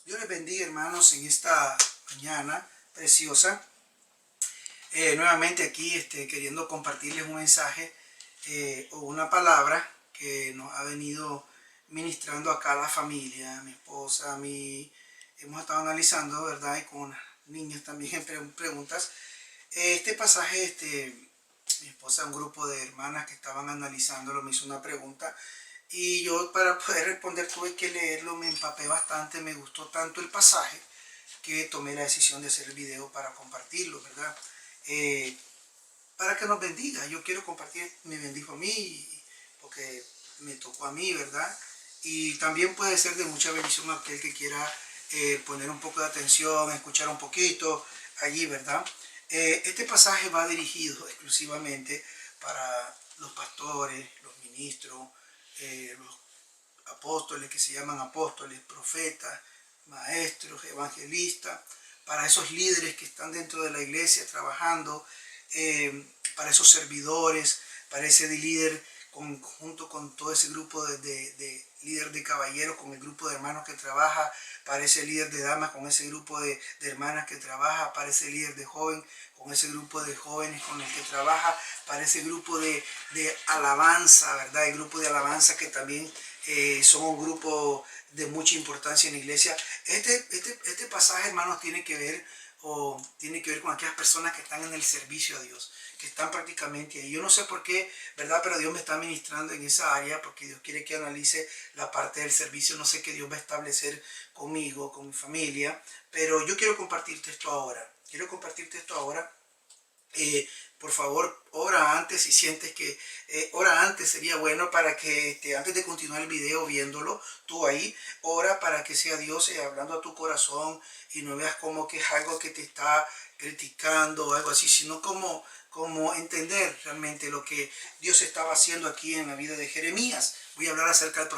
Dios les bendiga, hermanos, en esta mañana preciosa. Nuevamente aquí queriendo compartirles un mensaje o una palabra que nos ha venido ministrando acá la familia, mi esposa, hemos estado analizando, ¿verdad? Y con niños también en preguntas. Este pasaje, mi esposa, un grupo de hermanas que estaban analizándolo, me hizo una pregunta. Y yo para poder responder tuve que leerlo, me empapé bastante, me gustó tanto el pasaje que tomé la decisión de hacer el video para compartirlo, ¿verdad? Para que nos bendiga. Yo quiero compartir, me bendijo a mí, porque me tocó a mí, ¿verdad? Y también puede ser de mucha bendición a aquel que quiera poner un poco de atención, escuchar un poquito allí, ¿verdad? Este pasaje va dirigido exclusivamente para los pastores, los ministros, los apóstoles que se llaman apóstoles, profetas, maestros, evangelistas, para esos líderes que están dentro de la iglesia trabajando, para esos servidores, para ese líder junto con todo ese grupo de líder de caballeros, con el grupo de hermanos que trabaja, para ese líder de damas, con ese grupo de hermanas que trabaja, para ese líder de joven, con ese grupo de jóvenes con el que trabaja, para ese grupo de alabanza, ¿verdad? El grupo de alabanza que también son un grupo de mucha importancia en la iglesia. Este pasaje, hermanos, tiene que ver con aquellas personas que están en el servicio a Dios, que están prácticamente ahí. Yo no sé por qué, ¿verdad? Pero Dios me está ministrando en esa área porque Dios quiere que analice la parte del servicio. No sé qué Dios va a establecer conmigo, con mi familia, pero yo quiero compartirte esto ahora. Por favor, ora antes si sientes que ora antes sería bueno para que antes de continuar el video viéndolo, tú ahí, ora para que sea Dios hablando a tu corazón y no veas como que es algo que te está criticando o algo así, sino como entender realmente lo que Dios estaba haciendo aquí en la vida de Jeremías. Voy a hablar acerca del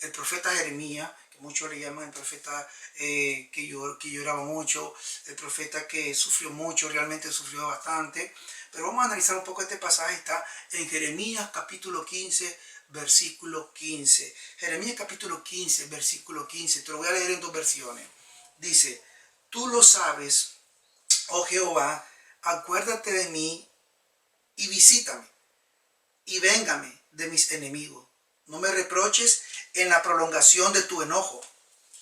el profeta Jeremías, que muchos le llaman el profeta que lloraba mucho, el profeta que sufrió mucho, realmente sufrió bastante. Pero vamos a analizar un poco este pasaje, está en Jeremías capítulo 15, versículo 15. Jeremías capítulo 15, versículo 15, te lo voy a leer en dos versiones. Dice, tú lo sabes, oh Jehová, acuérdate de mí y visítame y véngame de mis enemigos. No me reproches en la prolongación de tu enojo.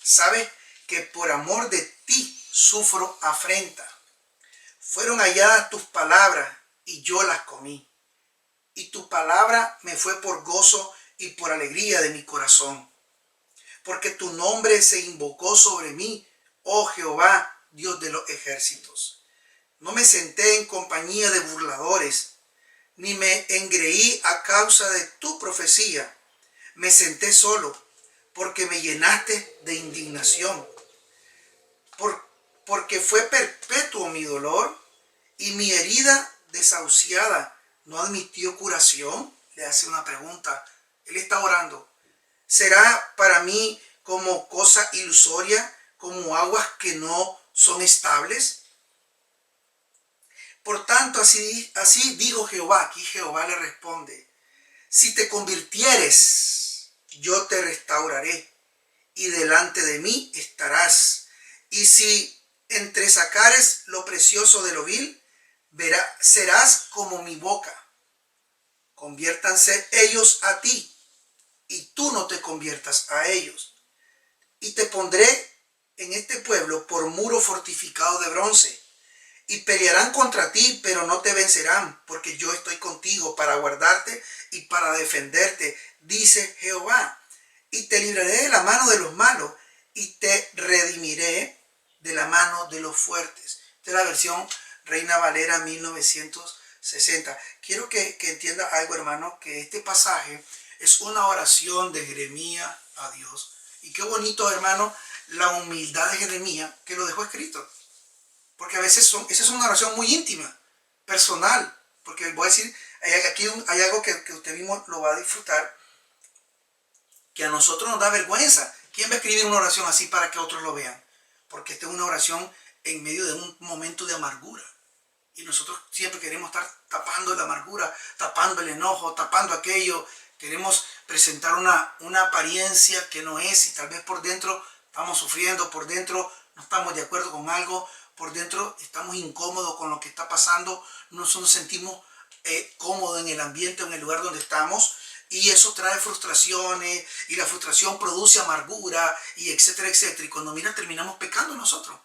Sabes que por amor de ti sufro afrenta. Fueron halladas tus palabras y yo las comí. Y tu palabra me fue por gozo y por alegría de mi corazón. Porque tu nombre se invocó sobre mí, oh Jehová, Dios de los ejércitos. No me senté en compañía de burladores, ni me engreí a causa de tu profecía. Me senté solo, porque me llenaste de indignación. Porque fue perpetuo mi dolor, y mi herida desahuciada no admitió curación. Le hace una pregunta. Él está orando. ¿Será para mí como cosa ilusoria, como aguas que no son estables? Por tanto, así dijo Jehová. Aquí Jehová le responde. Si te convirtieres, yo te restauraré, y delante de mí estarás. Y si entresacares lo precioso de lo vil, serás como mi boca. Conviértanse ellos a ti, y tú no te conviertas a ellos. Y te pondré en este pueblo por muro fortificado de bronce. Y pelearán contra ti, pero no te vencerán, porque yo estoy contigo para guardarte y para defenderte, dice Jehová. Y te libraré de la mano de los malos, y te redimiré de la mano de los fuertes. Esta es la versión Reina Valera 1960. Quiero que entienda algo, hermano, que este pasaje es una oración de Jeremías a Dios. Y qué bonito, hermano, la humildad de Jeremías, que lo dejó escrito. Porque a veces esa es una oración muy íntima, personal. Porque voy a decir, aquí hay algo que usted mismo lo va a disfrutar, que a nosotros nos da vergüenza. ¿Quién va a escribir una oración así para que otros lo vean? Porque esta es una oración en medio de un momento de amargura. Y nosotros siempre queremos estar tapando la amargura, tapando el enojo, tapando aquello. Queremos presentar una apariencia que no es, y tal vez por dentro estamos sufriendo, por dentro no estamos de acuerdo con algo, por dentro estamos incómodos con lo que está pasando, no nos sentimos cómodos en el ambiente o en el lugar donde estamos, y eso trae frustraciones, y la frustración produce amargura, y etcétera, etcétera, y cuando mira terminamos pecando nosotros.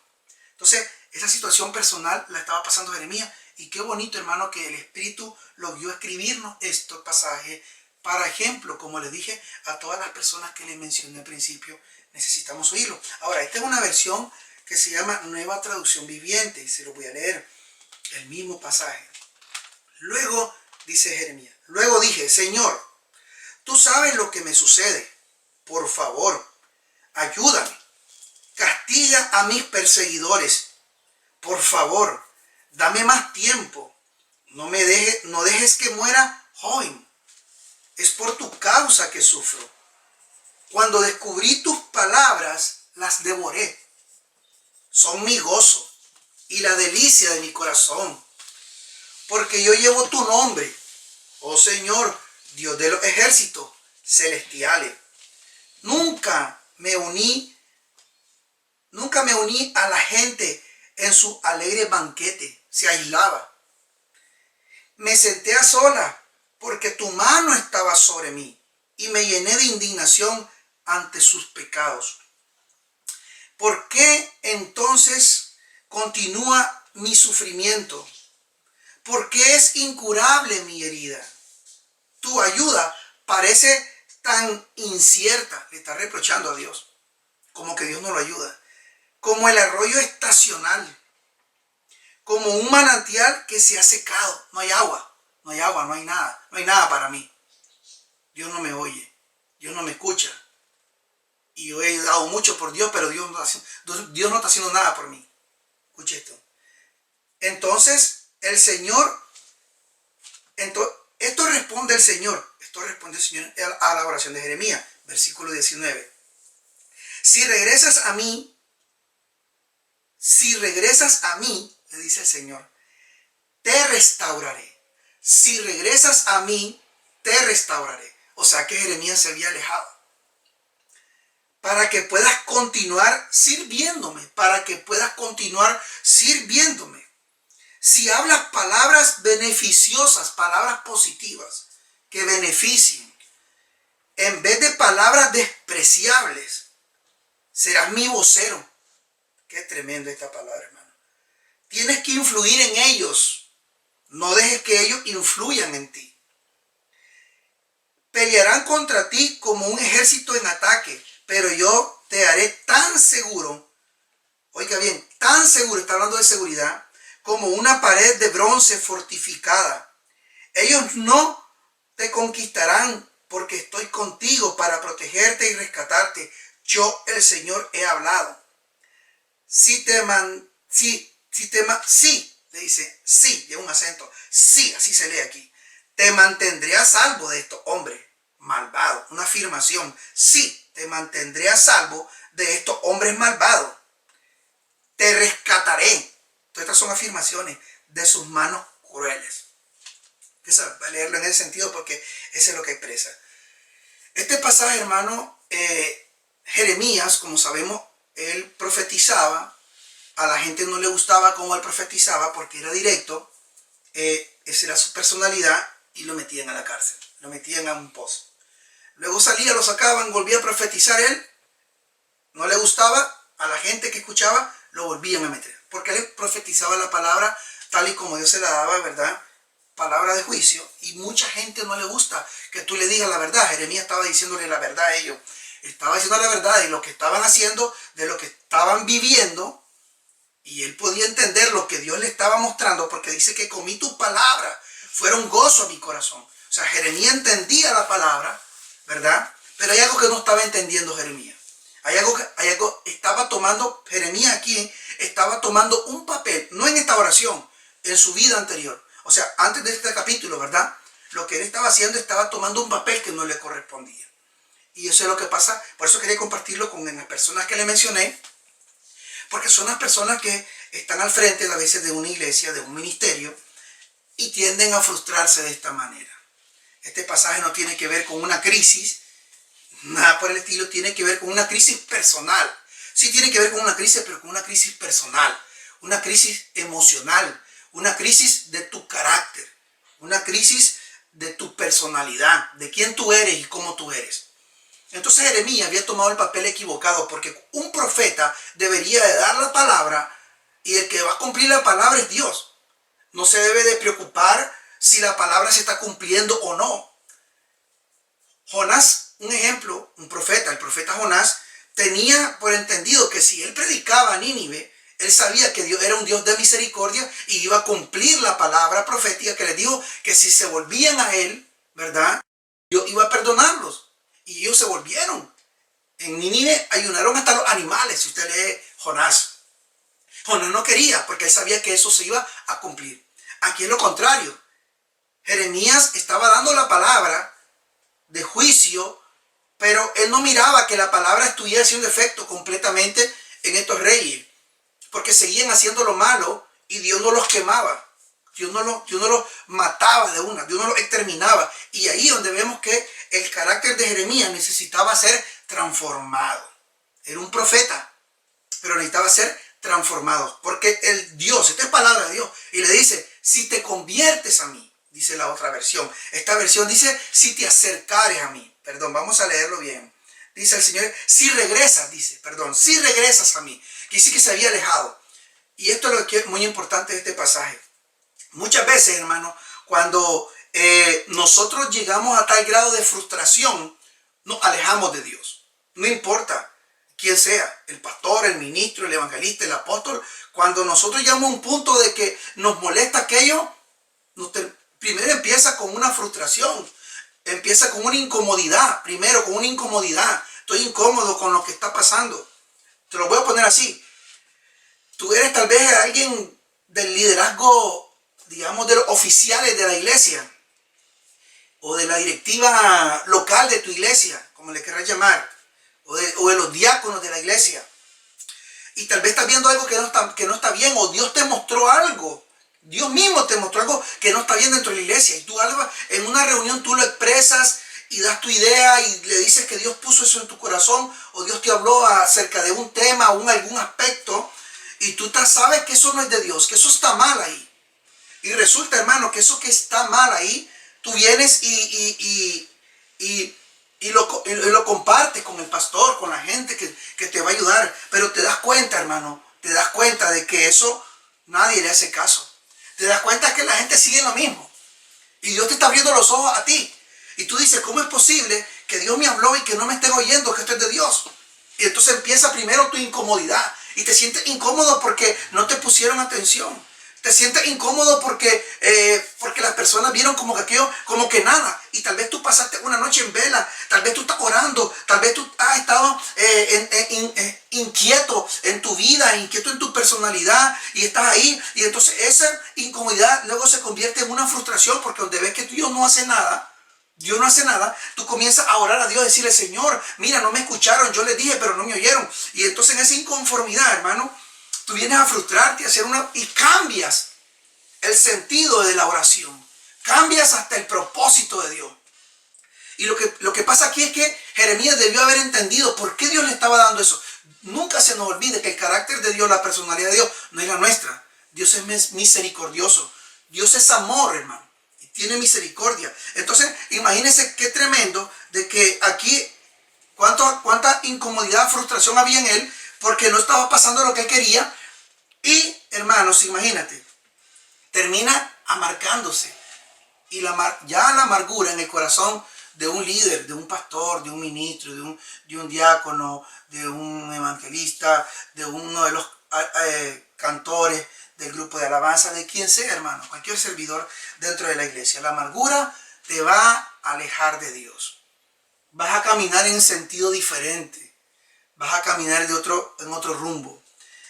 Entonces, esa situación personal la estaba pasando Jeremías, y qué bonito, hermano, que el Espíritu lo guió a escribirnos estos pasajes. Para ejemplo, como les dije a todas las personas que les mencioné al principio, necesitamos oírlo. Ahora, esta es una versión que se llama Nueva Traducción Viviente, y se lo voy a leer, el mismo pasaje. Luego, dice Jeremías, luego dije, Señor, tú sabes lo que me sucede. Por favor, ayúdame. Castiga a mis perseguidores. Por favor, dame más tiempo. No dejes que muera joven. Es por tu causa que sufro. Cuando descubrí tus palabras, las devoré. Son mi gozo y la delicia de mi corazón. Porque yo llevo tu nombre, oh Señor, Dios de los ejércitos celestiales. Nunca me uní a la gente en su alegre banquete. Se aislaba. Me senté a solas porque tu mano estaba sobre mí y me llené de indignación ante sus pecados. ¿Por qué entonces continúa mi sufrimiento? ¿Por qué es incurable mi herida? Tu ayuda parece tan incierta. Le está reprochando a Dios, como que Dios no lo ayuda. Como el arroyo estacional, como un manantial que se ha secado. No hay agua, no hay nada para mí. Dios no me oye, Dios no me escucha. Y yo he dado mucho por Dios, pero Dios no está haciendo nada por mí. Escuche esto. Entonces el Señor, esto responde el Señor a la oración de Jeremías, versículo 19. Si regresas a mí, le dice el Señor, te restauraré. Si regresas a mí, te restauraré. O sea que Jeremías se había alejado. Para que puedas continuar sirviéndome. Si hablas palabras beneficiosas, palabras positivas, que beneficien, en vez de palabras despreciables, serás mi vocero. Qué tremendo esta palabra, hermano. Tienes que influir en ellos. No dejes que ellos influyan en ti. Pelearán contra ti como un ejército en ataque, pero yo te haré tan seguro, oiga bien, tan seguro, está hablando de seguridad, como una pared de bronce fortificada. Ellos no te conquistarán porque estoy contigo para protegerte y rescatarte. Yo, el Señor, he hablado. Sí, le dice, sí, de un acento, sí, así se lee aquí. Te mantendré a salvo de estos hombres malvados. Una afirmación, sí, te mantendré a salvo de estos hombres malvados. Te rescataré. Todas estas son afirmaciones de sus manos crueles. Voy a leerlo en ese sentido porque eso es lo que expresa. Este pasaje, hermano, Jeremías, como sabemos, él profetizaba. A la gente no le gustaba cómo él profetizaba porque era directo. Esa era su personalidad y lo metían a la cárcel. Lo metían a un pozo. Luego salía, lo sacaban, volvía a profetizar él. No le gustaba a la gente que escuchaba, lo volvían a meter. Porque él profetizaba la palabra tal y como Dios se la daba, ¿verdad? Palabra de juicio. Y mucha gente no le gusta que tú le digas la verdad. Jeremías estaba diciéndole la verdad a ellos. Estaba diciendo la verdad de lo que estaban haciendo, de lo que estaban viviendo. Y él podía entender lo que Dios le estaba mostrando porque dice que comí tus palabras. Fueron gozo a mi corazón. O sea, Jeremías entendía la palabra, ¿verdad? Pero hay algo que no estaba entendiendo Jeremías. Hay algo, estaba tomando, Jeremías aquí, estaba tomando un papel, no en esta oración, en su vida anterior. O sea, antes de este capítulo, ¿verdad? Lo que él estaba haciendo, estaba tomando un papel que no le correspondía. Y eso es lo que pasa, por eso quería compartirlo con las personas que le mencioné, porque son las personas que están al frente a veces de una iglesia, de un ministerio, y tienden a frustrarse de esta manera. Este pasaje no tiene que ver con una crisis, nada por el estilo, tiene que ver con una crisis personal. Sí tiene que ver con una crisis, pero con una crisis personal, una crisis emocional, una crisis de tu carácter, una crisis de tu personalidad, de quién tú eres y cómo tú eres. Entonces Jeremías había tomado el papel equivocado, porque un profeta debería de dar la palabra y el que va a cumplir la palabra es Dios. No se debe de preocupar si la palabra se está cumpliendo o no. Jonás, un ejemplo, un profeta, el profeta Jonás, tenía por entendido que si él predicaba a Nínive, él sabía que Dios era un Dios de misericordia y iba a cumplir la palabra profética que le dijo que si se volvían a él, ¿verdad? Dios iba a perdonarlos. Y ellos se volvieron. En Nínive ayunaron hasta los animales, si usted lee Jonás. Jonás no quería porque él sabía que eso se iba a cumplir. Aquí es lo contrario. Jeremías estaba dando la palabra de juicio, pero él no miraba que la palabra estuviera haciendo efecto completamente en estos reyes, porque seguían haciendo lo malo y Dios no los quemaba. Dios no los mataba de una, Dios no los exterminaba. Y ahí donde vemos que el carácter de Jeremías necesitaba ser transformado. Era un profeta, pero necesitaba ser transformado. Porque el Dios, esta es palabra de Dios, y le dice, si te conviertes a mí, dice la otra versión. Esta versión dice, si te acercares a mí. Perdón, vamos a leerlo bien. Dice el Señor, si regresas, si regresas a mí. Que sí que se había alejado. Y esto es lo que es muy importante de este pasaje. Muchas veces, hermano, cuando nosotros llegamos a tal grado de frustración, nos alejamos de Dios. No importa quién sea, el pastor, el ministro, el evangelista, el apóstol. Cuando nosotros llegamos a un punto de que nos molesta aquello, primero empieza con una frustración, empieza con una incomodidad, primero con una incomodidad. Estoy incómodo con lo que está pasando. Te lo voy a poner así. Tú eres tal vez alguien del liderazgo, digamos, de los oficiales de la iglesia o de la directiva local de tu iglesia, como le querrás llamar, o de los diáconos de la iglesia. Y tal vez estás viendo algo que no está bien, o Dios te mostró algo. Dios mismo te mostró algo que no está bien dentro de la iglesia. Y tú algo, en una reunión tú lo expresas y das tu idea y le dices que Dios puso eso en tu corazón, o Dios te habló acerca de un tema o algún aspecto, y tú sabes que eso no es de Dios, que eso está mal ahí. Y resulta, hermano, que eso que está mal ahí, tú vienes y lo compartes con el pastor, con la gente que te va a ayudar. Pero te das cuenta, hermano, te das cuenta de que eso nadie le hace caso. Te das cuenta que la gente sigue lo mismo. Y Dios te está abriendo los ojos a ti. Y tú dices, ¿cómo es posible que Dios me habló y que no me estén oyendo, que esto es de Dios? Y entonces empieza primero tu incomodidad. Y te sientes incómodo porque no te pusieron atención. Te sientes incómodo porque las personas vieron como que aquello, como que nada. Y tal vez tú pasaste una noche en vela. Tal vez tú estás orando. Tal vez tú has estado inquieto en tu vida, inquieto en tu personalidad. Y estás ahí. Y entonces esa incomodidad luego se convierte en una frustración, porque donde ves que Dios no hace nada, tú comienzas a orar a Dios, decirle, Señor, mira, no me escucharon, yo les dije, pero no me oyeron. Y entonces en esa inconformidad, hermano, tú vienes a frustrarte, y cambias el sentido de la oración. Cambias hasta el propósito de Dios. Y lo que pasa aquí es que Jeremías debió haber entendido por qué Dios le estaba dando eso. Nunca se nos olvide que el carácter de Dios, la personalidad de Dios, no es la nuestra. Dios es misericordioso. Dios es amor, hermano. Tiene misericordia. Entonces, imagínense qué tremendo de que aquí, cuánta incomodidad, frustración había en él, porque no estaba pasando lo que él quería. Y, hermanos, imagínate, termina amargándose. Y ya la amargura en el corazón de un líder, de un pastor, de un ministro, de un diácono, de un evangelista, de uno de los cantores del grupo de alabanza, de quien sea, hermano, cualquier servidor dentro de la iglesia. La amargura te va a alejar de Dios. Vas a caminar en sentido diferente. Vas a caminar en otro rumbo.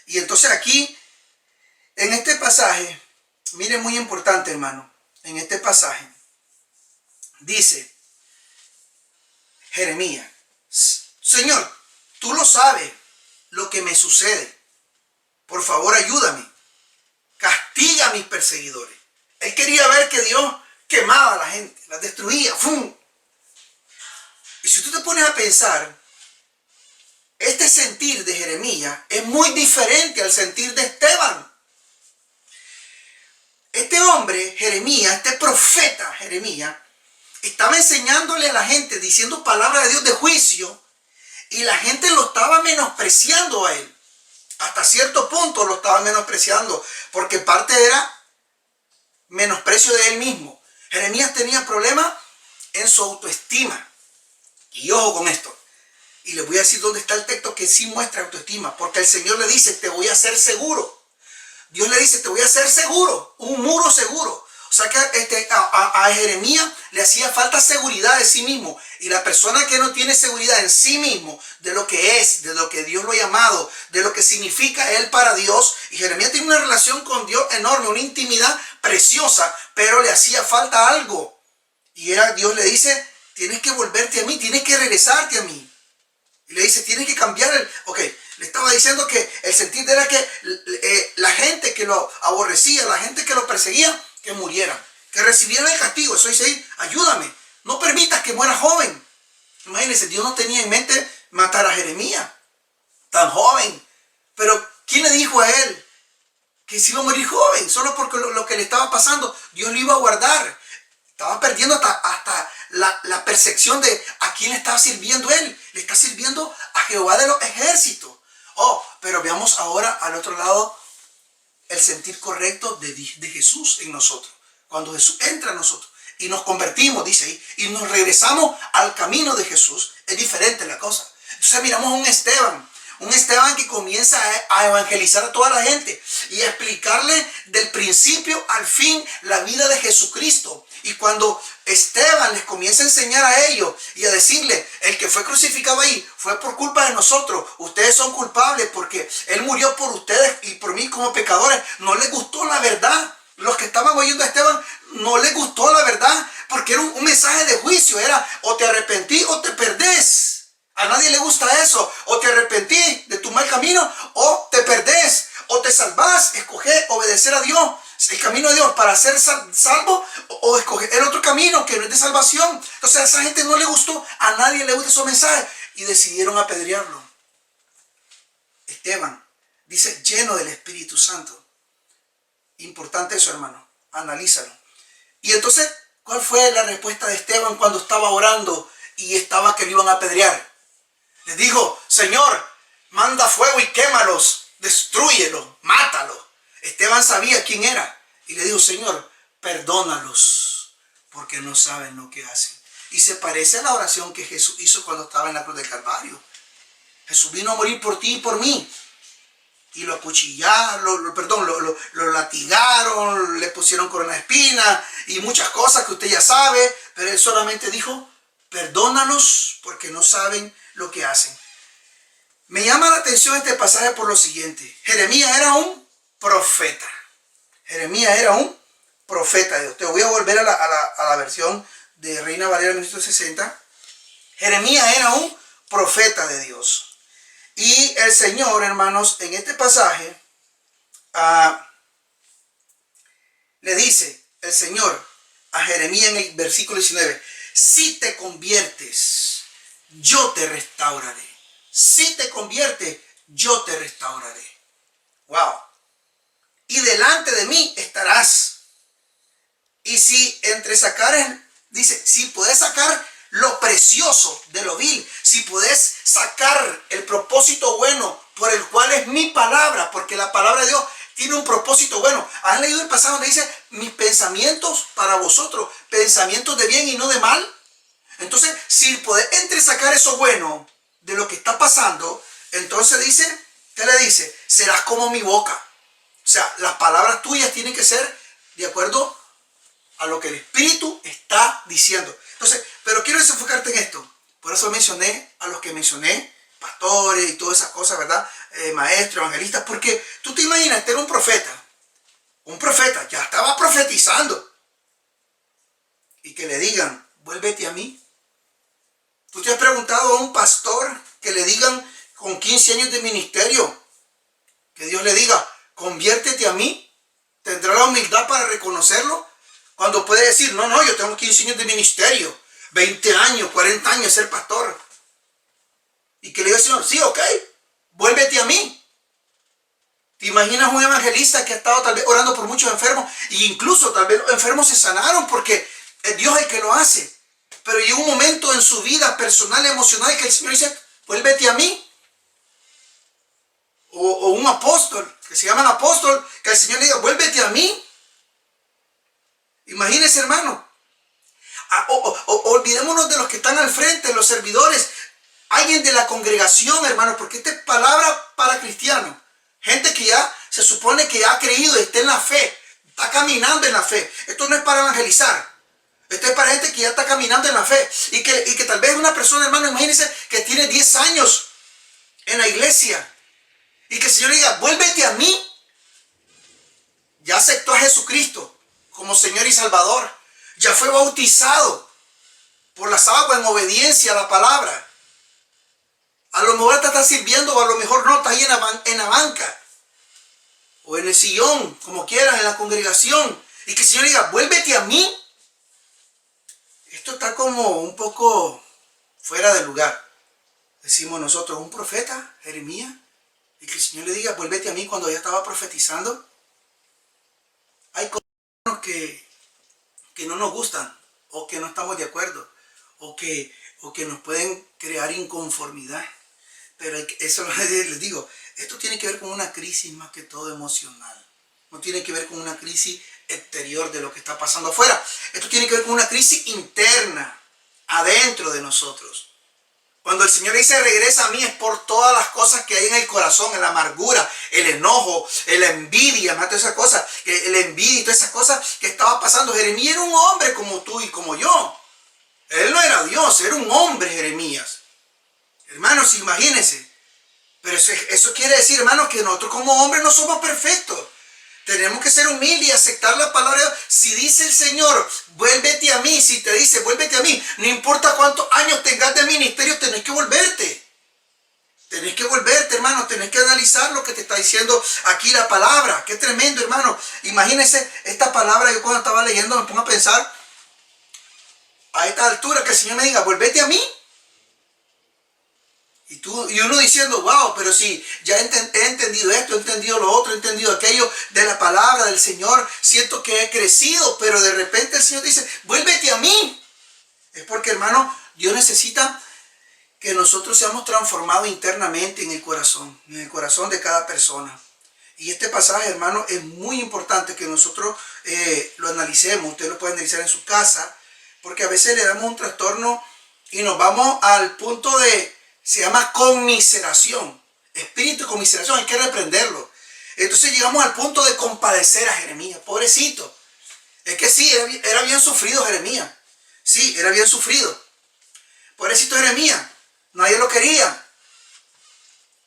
Y entonces aquí, en este pasaje, miren, muy importante, hermano, en este pasaje, dice Jeremías, Señor, tú lo sabes lo que me sucede. Por favor, ayúdame. Castiga a mis perseguidores. Él quería ver que Dios quemaba a la gente, las destruía. ¡Fum! Y si tú te pones a pensar, este sentir de Jeremías es muy diferente al sentir de Esteban. Este hombre, Jeremías, este profeta Jeremías, estaba enseñándole a la gente, diciendo palabras de Dios de juicio, y la gente lo estaba menospreciando a él. Hasta cierto punto lo estaba menospreciando, porque parte era menosprecio de él mismo. Jeremías tenía problemas en su autoestima. Y ojo con esto. Y les voy a decir dónde está el texto que sí muestra autoestima. Porque el Señor le dice, te voy a hacer seguro. Dios le dice, te voy a hacer seguro. Un muro seguro. O sea que a Jeremías le hacía falta seguridad de sí mismo. Y la persona que no tiene seguridad en sí mismo, de lo que es, de lo que Dios lo ha llamado, de lo que significa él para Dios. Y Jeremías tiene una relación con Dios enorme, una intimidad preciosa, pero le hacía falta algo. Y Dios le dice, tienes que volverte a mí, tienes que regresarte a mí. Y le dice, tienes que cambiar le estaba diciendo que el sentir era que la gente que lo aborrecía, la gente que lo perseguía, que murieran, que recibieran el castigo. Eso dice ahí, ayúdame, no permitas que muera joven. Imagínense, Dios no tenía en mente matar a Jeremías, tan joven. Pero ¿quién le dijo a él que se iba a morir joven? Solo porque lo que le estaba pasando, Dios lo iba a guardar. Estaba perdiendo hasta la percepción de a quién le estaba sirviendo él. Le está sirviendo a Jehová de los ejércitos. Pero veamos ahora al otro lado el sentir correcto de Jesús en nosotros. Cuando Jesús entra en nosotros y nos convertimos, dice ahí, y nos regresamos al camino de Jesús, es diferente la cosa. Entonces miramos a un Esteban que comienza a evangelizar a toda la gente y a explicarle del principio al fin la vida de Jesucristo. Y cuando Esteban les comienza a enseñar a ellos y a decirle, el que fue crucificado ahí fue por culpa de nosotros, ustedes son culpables porque él murió por ustedes y por mí como pecadores. No les gustó la verdad. Los que estaban oyendo a Esteban no les gustó la verdad, porque era un mensaje de juicio. Era o te arrepentí o te perdés. A nadie le gusta eso. O te arrepentí de tu mal camino o te perdés. O te salvás. Escoge obedecer a Dios, el camino de Dios para ser salvo, o escoger el otro camino que no es de salvación. Entonces a esa gente no le gustó. A nadie le gusta esos mensajes y decidieron apedrearlo. Esteban dice lleno del Espíritu Santo. Importante eso, hermano. Analízalo. Y entonces, ¿cuál fue la respuesta de Esteban cuando estaba orando y estaba que lo iban a apedrear? Le dijo, Señor, manda fuego y quémalos, destrúyelos, mátalos. Esteban sabía quién era y le dijo, Señor, perdónalos porque no saben lo que hacen. Y se parece a la oración que Jesús hizo cuando estaba en la cruz del Calvario. Jesús vino a morir por ti y por mí. Y lo acuchillaron, lo latigaron, le pusieron corona de espinas y muchas cosas que usted ya sabe, pero él solamente dijo, perdónanos porque no saben lo que hacen. Me llama la atención este pasaje por lo siguiente. Jeremías era un profeta. Jeremías era un profeta de Dios. Te voy a volver a la versión de Reina Valera 1960. Jeremías era un profeta de Dios. Y el Señor, hermanos, en este pasaje le dice el Señor a Jeremías en el versículo 19, si te conviertes, yo te restauraré. Si te conviertes, yo te restauraré. Wow. Y delante de mí estarás. Y si entre sacares, dice, si puedes sacar lo precioso de lo vil, si puedes sacar el propósito bueno por el cual es mi palabra, porque la palabra de Dios tiene un propósito bueno. ¿Han leído el pasaje donde dice mis pensamientos para vosotros, pensamientos de bien y no de mal? Entonces, si puedes entresacar eso bueno de lo que está pasando, entonces dice, ¿qué le dice? Serás como mi boca. O sea, las palabras tuyas tienen que ser de acuerdo a lo que el Espíritu está diciendo. Entonces, pero quiero enfocarte en esto. Por eso mencioné a los que mencioné, pastores y todas esas cosas, ¿verdad? Maestros, evangelistas, porque tú te imaginas, este era un profeta, ya estaba profetizando. Y que le digan, vuélvete a mí. ¿Tú te has preguntado a un pastor que le digan con 15 años de ministerio, que Dios le diga, conviértete a mí? ¿Tendrá la humildad para reconocerlo? Cuando puede decir, no, yo tengo 15 años de ministerio, 20 años, 40 años de ser pastor. Y que le diga al Señor, sí, ok, vuélvete a mí. ¿Te imaginas un evangelista que ha estado tal vez orando por muchos enfermos? E incluso tal vez los enfermos se sanaron porque es Dios el que lo hace. Pero llega un momento en su vida personal, emocional, que el Señor dice, vuélvete a mí. O un apóstol, que se llama apóstol, que el Señor le diga, vuélvete a mí. Imagínense, hermano. Olvidémonos de los que están al frente, los servidores. Alguien de la congregación, hermano, porque esta es palabra para cristianos. Gente que ya se supone que ya ha creído, está en la fe, está caminando en la fe. Esto no es para evangelizar. Esto es para gente que ya está caminando en la fe. Y que tal vez una persona, hermano, imagínense que tiene 10 años en la iglesia. Y que el Señor diga, vuélvete a mí. Ya aceptó a Jesucristo como Señor y Salvador. Ya fue bautizado por las aguas en obediencia a la palabra. A lo mejor te está sirviendo o a lo mejor no, está ahí en la banca. O en el sillón, como quieras, en la congregación. Y que el Señor diga, vuélvete a mí. Esto está como un poco fuera de lugar. Decimos nosotros, un profeta, Jeremías, y que el Señor le diga, vuélvete a mí cuando ya estaba profetizando. Hay cosas que no nos gustan, o que no estamos de acuerdo, o que nos pueden crear inconformidad. Pero eso les digo, esto tiene que ver con una crisis más que todo emocional. No tiene que ver con una crisis exterior de lo que está pasando afuera. Esto tiene que ver con una crisis interna, adentro de nosotros. Cuando el Señor dice regresa a mí es por todas las cosas que hay en el corazón, en la amargura, el enojo, la envidia, más todas esas cosas, el envidia y todas esas cosas que estaba pasando. Jeremías era un hombre como tú y como yo. Él no era Dios, era un hombre Jeremías. Hermanos, imagínense. Pero eso quiere decir, hermanos, que nosotros como hombres no somos perfectos. Tenemos que ser humildes y aceptar la palabra de Dios. Si dice el Señor, vuélvete a mí. Si te dice, vuélvete a mí. No importa cuántos años tengas de ministerio, tenés que volverte. Tenés que volverte, hermano. Tenés que analizar lo que te está diciendo aquí la palabra. Qué tremendo, hermano. Imagínense esta palabra. Yo cuando estaba leyendo me pongo a pensar. A esta altura que el Señor me diga, vuélvete a mí. Y uno diciendo, wow, pero si ya he entendido esto, he entendido lo otro, he entendido aquello de la palabra del Señor, siento que he crecido, pero de repente el Señor dice, vuélvete a mí. Es porque, hermano, Dios necesita que nosotros seamos transformados internamente en el corazón de cada persona. Y este pasaje, hermano, es muy importante que nosotros lo analicemos. Usted lo puede analizar en su casa, porque a veces le damos un trastorno y nos vamos al punto de... Se llama conmiseración. Espíritu de conmiseración, hay que reprenderlo. Entonces llegamos al punto de compadecer a Jeremías. Pobrecito. Es que sí, era bien sufrido Jeremías. Sí, era bien sufrido. Pobrecito Jeremías. Nadie lo quería.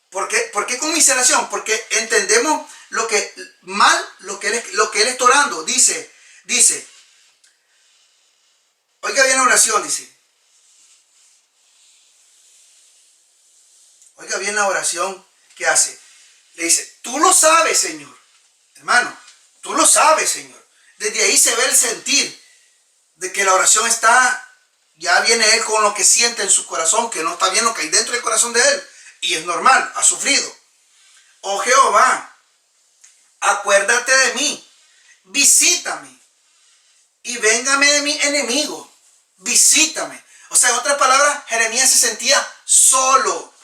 ¿Por qué conmiseración? Porque entendemos lo que él está orando. Dice, oiga bien la oración, dice. Oiga bien la oración que hace. Le dice, tú lo sabes, Señor. Hermano, tú lo sabes, Señor. Desde ahí se ve el sentir de que la oración está, ya viene él con lo que siente en su corazón, que no está bien lo que hay dentro del corazón de él. Y es normal, ha sufrido. Oh Jehová, acuérdate de mí, visítame y véngame de mi enemigo. Visítame. O sea, en otras palabras, Jeremías se sentía solo.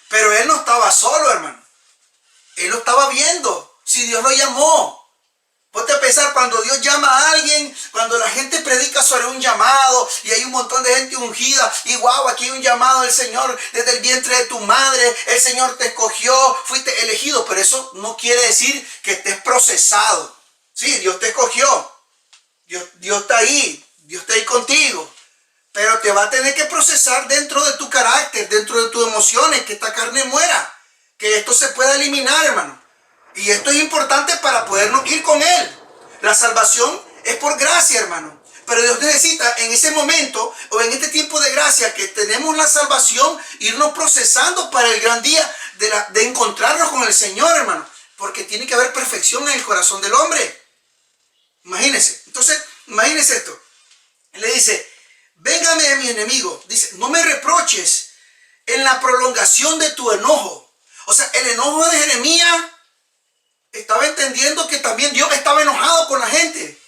Pero él no estaba solo, hermano. Él lo estaba viendo. Si Dios lo llamó. Ponte a pensar, cuando Dios llama a alguien, cuando la gente predica sobre un llamado y hay un montón de gente ungida y wow, aquí hay un llamado del Señor desde el vientre de tu madre, el Señor te escogió, fuiste elegido, pero eso no quiere decir que estés procesado. Sí, Dios te escogió. Dios está ahí. Dios está ahí contigo. Pero te va a tener que procesar dentro de tu carácter, dentro de tus emociones, que esta carne muera. Que esto se pueda eliminar, hermano. Y esto es importante para podernos ir con Él. La salvación es por gracia, hermano. Pero Dios necesita en ese momento o en este tiempo de gracia que tenemos la salvación, irnos procesando para el gran día de encontrarnos con el Señor, hermano. Porque tiene que haber perfección en el corazón del hombre. Imagínense. Entonces, imagínense esto. Él le dice, véngame de mi enemigo. Dice, no me reproches en la prolongación de tu enojo. O sea, el enojo de Jeremías estaba entendiendo que también Dios estaba enojado con la gente.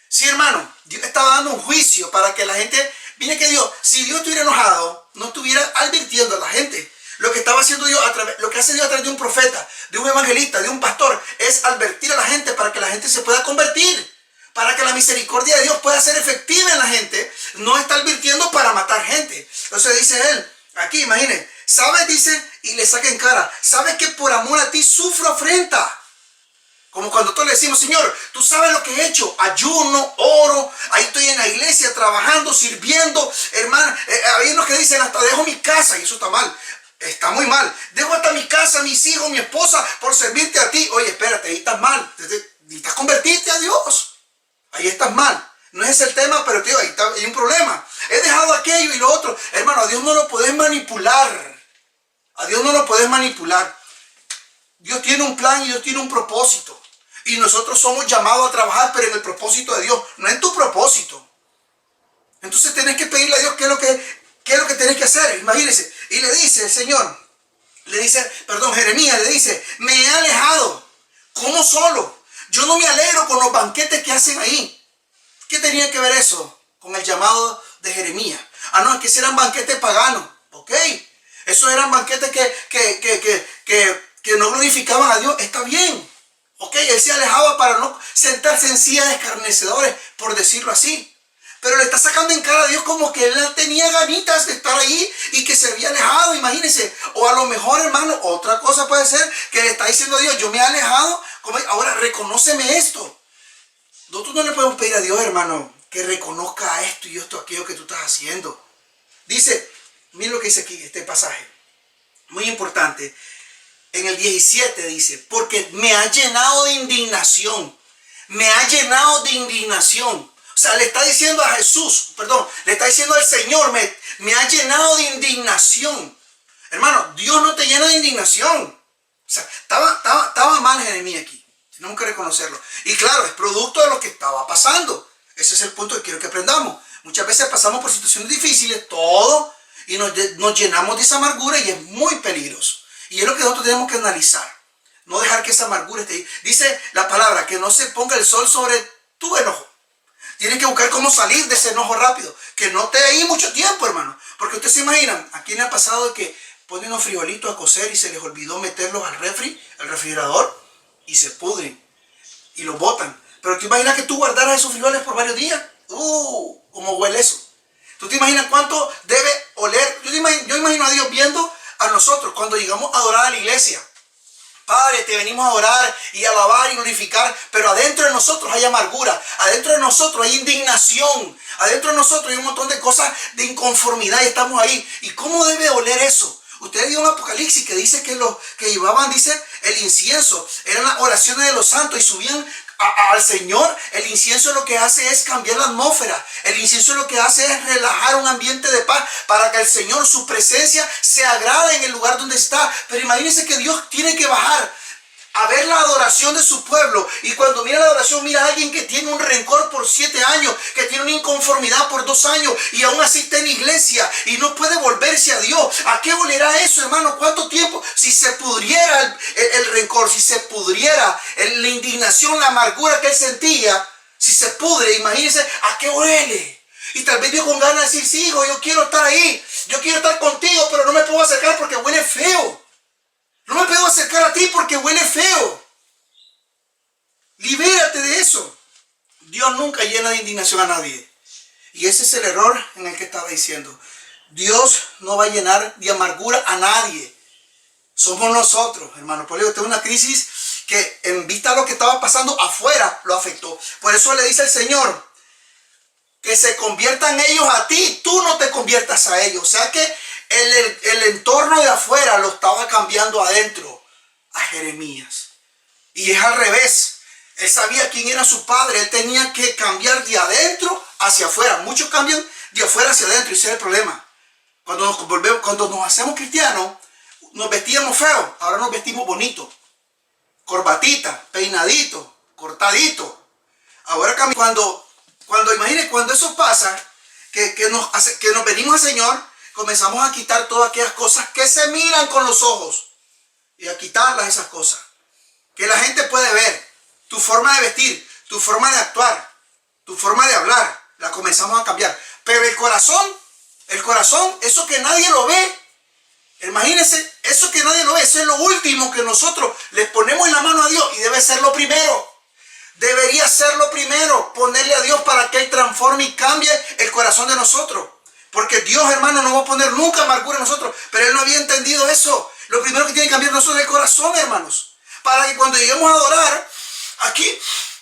Sí, hermano, Dios estaba dando un juicio para que la gente, mire que Dios, si Dios estuviera enojado, no estuviera advirtiendo a la gente. Lo que estaba haciendo Dios lo que hace Dios a través de un profeta, de un evangelista, de un pastor, es advertir a la gente para que la gente se pueda convertir, para que la misericordia de Dios pueda ser efectiva en la gente. No está advirtiendo para matar gente. Entonces dice él, aquí imagine, sabes, dice, y le saca en cara, sabes que por amor a ti sufro afrenta. Como cuando todos le decimos, Señor, tú sabes lo que he hecho, ayuno, oro, ahí estoy en la iglesia trabajando, sirviendo, hermano, hay unos que dicen, hasta dejo mi casa, y eso está mal, está muy mal, dejo hasta mi casa, mis hijos, mi esposa, por servirte a ti. Oye, espérate, ahí estás mal, necesitas convertirte a Dios, ahí estás mal. No es ese el tema, pero tío, ahí hay un problema. He dejado aquello y lo otro. Hermano, a Dios no lo puedes manipular, a Dios no lo puedes manipular. Dios tiene un plan y Dios tiene un propósito. Y nosotros somos llamados a trabajar, pero en el propósito de Dios, no en tu propósito. Entonces tenés que pedirle a Dios qué es lo que tenés que hacer. Imagínense. Y le dice el Señor, Jeremías le dice, me he alejado. ¿Cómo solo? Yo no me alegro con los banquetes que hacen ahí. ¿Qué tenía que ver eso con el llamado de Jeremías? No, es que ese eran banquetes paganos. Ok. Esos eran banquetes que no glorificaban a Dios. Está bien. Ok, él se alejaba para no sentarse en sillas de escarnecedores, por decirlo así. Pero le está sacando en cara a Dios como que él tenía ganitas de estar ahí y que se había alejado, imagínense. O a lo mejor, hermano, otra cosa puede ser que le está diciendo a Dios, yo me he alejado, ahora reconóceme esto. Nosotros no le podemos pedir a Dios, hermano, que reconozca esto y esto, aquello que tú estás haciendo. Dice, miren lo que dice aquí, este pasaje, muy importante. En el 17 dice, porque me ha llenado de indignación. Me ha llenado de indignación. O sea, le está diciendo a Jesús, le está diciendo al Señor, me ha llenado de indignación. Hermano, Dios no te llena de indignación. O sea, estaba mal Jeremías aquí. Tenemos que reconocerlo. Y claro, es producto de lo que estaba pasando. Ese es el punto que quiero que aprendamos. Muchas veces pasamos por situaciones difíciles, y nos llenamos de esa amargura y es muy peligroso. Y es lo que nosotros tenemos que analizar. No dejar que esa amargura esté ahí. Dice la palabra, que no se ponga el sol sobre tu enojo. Tienes que buscar cómo salir de ese enojo rápido. Que no esté ahí mucho tiempo, hermano. Porque ustedes se imaginan, ¿a quién le ha pasado de que ponen unos frijolitos a cocer y se les olvidó meterlos al refrigerador? Y se pudren. Y los botan. Pero ¿te imaginas que tú guardaras esos frijoles por varios días? ¿Cómo huele eso? ¿Tú te imaginas cuánto debe oler? Yo imagino a Dios viendo a nosotros cuando llegamos a adorar a la iglesia. Padre, te venimos a adorar y a alabar y glorificar, pero adentro de nosotros hay amargura, adentro de nosotros hay indignación, adentro de nosotros hay un montón de cosas de inconformidad y estamos ahí. ¿Y cómo debe oler eso? Ustedes vieron Apocalipsis que dice que los que llevaban, dice, el incienso, eran las oraciones de los santos y subían al Señor. El incienso lo que hace es cambiar la atmósfera. El incienso lo que hace es relajar un ambiente de paz para que el Señor, su presencia, se agrade en el lugar donde está. Pero imagínense que Dios tiene que bajar a ver la adoración de su pueblo, y cuando mira la adoración, mira a alguien que tiene un rencor por 7 años, que tiene una inconformidad por 2 años, y aún así está en iglesia y no puede volverse a Dios. ¿A qué olerá eso, hermano? ¿Cuánto tiempo? Si se pudriera el rencor, si se pudriera la indignación, la amargura que él sentía, si se pudre, imagínense a qué huele. Y tal vez Dios con ganas de decir, sí, hijo, yo quiero estar ahí, yo quiero estar contigo, pero no me puedo acercar porque huele feo. No me puedo acercar a ti porque huele feo. Libérate de eso. Dios nunca llena de indignación a nadie. Y ese es el error en el que estaba diciendo. Dios no va a llenar de amargura a nadie. Somos nosotros, hermano. Por eso esta es una crisis que en vista de lo que estaba pasando afuera lo afectó. Por eso le dice el Señor que se conviertan ellos a ti. Tú no te conviertas a ellos. O sea que el entorno de afuera lo estaba cambiando adentro a Jeremías. Y es al revés. Él sabía quién era su padre. Él tenía que cambiar de adentro hacia afuera. Muchos cambian de afuera hacia adentro y ese es el problema. Cuando nos hacemos cristianos, nos vestíamos feos. Ahora nos vestimos bonitos. Corbatita, peinadito, cortadito. Ahora cuando imaginen, cuando eso pasa, que nos venimos al Señor, comenzamos a quitar todas aquellas cosas que se miran con los ojos y a quitarlas esas cosas que la gente puede ver. Tu forma de vestir, tu forma de actuar, tu forma de hablar, la comenzamos a cambiar. Pero el corazón, eso que nadie lo ve, imagínense, eso que nadie lo ve, eso es lo último que nosotros les ponemos en la mano a Dios y debe ser lo primero. Debería ser lo primero, ponerle a Dios para que Él transforme y cambie el corazón de nosotros. Porque Dios, hermano, no va a poner nunca amargura en nosotros, pero Él no había entendido eso. Lo primero que tiene que cambiar nosotros es el corazón, hermanos. Para que cuando lleguemos a adorar, aquí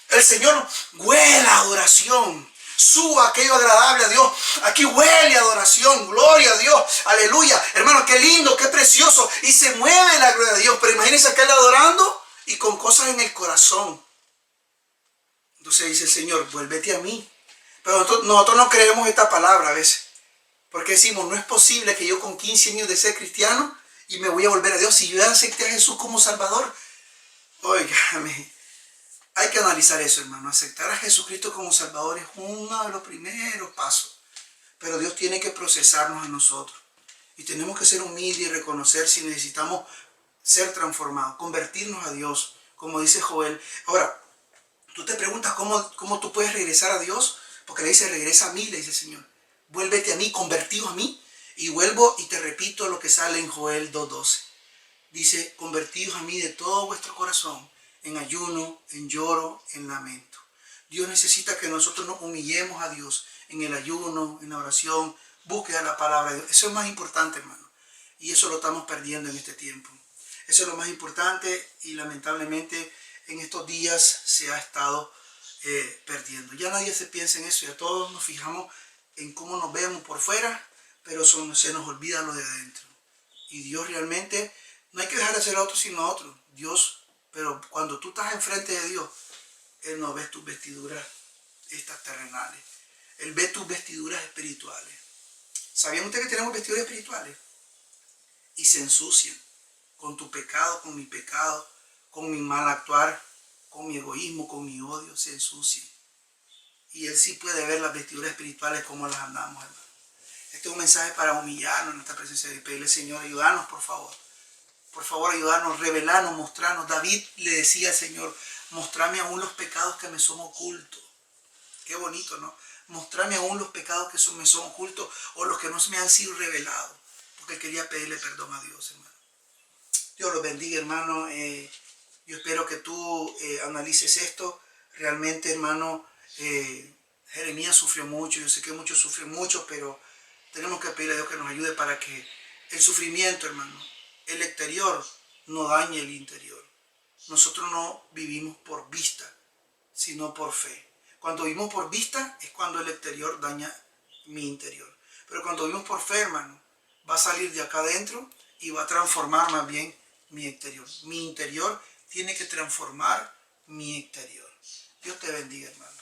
el Señor huela a adoración. Suba aquello agradable a Dios. Aquí huele a adoración. Gloria a Dios. Aleluya. Hermano, qué lindo, qué precioso. Y se mueve la gloria de Dios. Pero imagínense aquel adorando y con cosas en el corazón. Entonces dice el Señor, vuélvete a mí. Pero nosotros no creemos esta palabra a veces. Porque decimos, no es posible que yo con 15 años de ser cristiano y me voy a volver a Dios. Si yo ya acepté a Jesús como Salvador. Óigame, hay que analizar eso, hermano. Aceptar a Jesucristo como Salvador es uno de los primeros pasos. Pero Dios tiene que procesarnos a nosotros. Y tenemos que ser humildes y reconocer si necesitamos ser transformados, convertirnos a Dios, como dice Joel. Ahora, tú te preguntas cómo tú puedes regresar a Dios, porque le dice, regresa a mí, le dice el Señor. Vuélvete a mí, convertido a mí. Y vuelvo y te repito lo que sale en Joel 2:12. Dice, convertidos a mí de todo vuestro corazón, en ayuno, en lloro, en lamento. Dios necesita que nosotros nos humillemos a Dios en el ayuno, en la oración, búsqueda de la palabra de Dios. Eso es más importante, hermano. Y eso lo estamos perdiendo en este tiempo. Eso es lo más importante y lamentablemente en estos días se ha estado perdiendo. Ya nadie se piensa en eso, ya todos nos fijamos en cómo nos vemos por fuera, pero se nos olvida lo de adentro. Y Dios realmente, no hay que dejar de ser otro sino otro. Dios, pero cuando tú estás enfrente de Dios, Él no ve tus vestiduras estas terrenales. Él ve tus vestiduras espirituales. ¿Sabían ustedes que tenemos vestiduras espirituales? Y se ensucian con tu pecado, con mi pecado, con mi mal actuar, con mi egoísmo, con mi odio, se ensucian. Y Él sí puede ver las vestiduras espirituales como las andamos, hermano. Este es un mensaje para humillarnos en esta presencia y pedirle, Señor, ayúdanos, por favor. Por favor, ayúdanos, revelarnos, mostrarnos. David le decía al Señor, mostrame aún los pecados que me son ocultos. Qué bonito, ¿no? Mostrame aún los pecados que me son ocultos o los que no se me han sido revelados. Porque quería pedirle perdón a Dios, hermano. Dios los bendiga, hermano. Yo espero que tú analices esto. Realmente, hermano, Jeremías sufrió mucho. Yo sé que muchos sufren mucho, pero tenemos que pedirle a Dios que nos ayude para que el sufrimiento, hermano, el exterior no dañe el interior. Nosotros no vivimos por vista, sino por fe. Cuando vivimos por vista es cuando el exterior daña mi interior. Pero cuando vivimos por fe, hermano, va a salir de acá adentro y va a transformar más bien mi exterior. Mi interior tiene que transformar mi exterior. Dios te bendiga, hermano.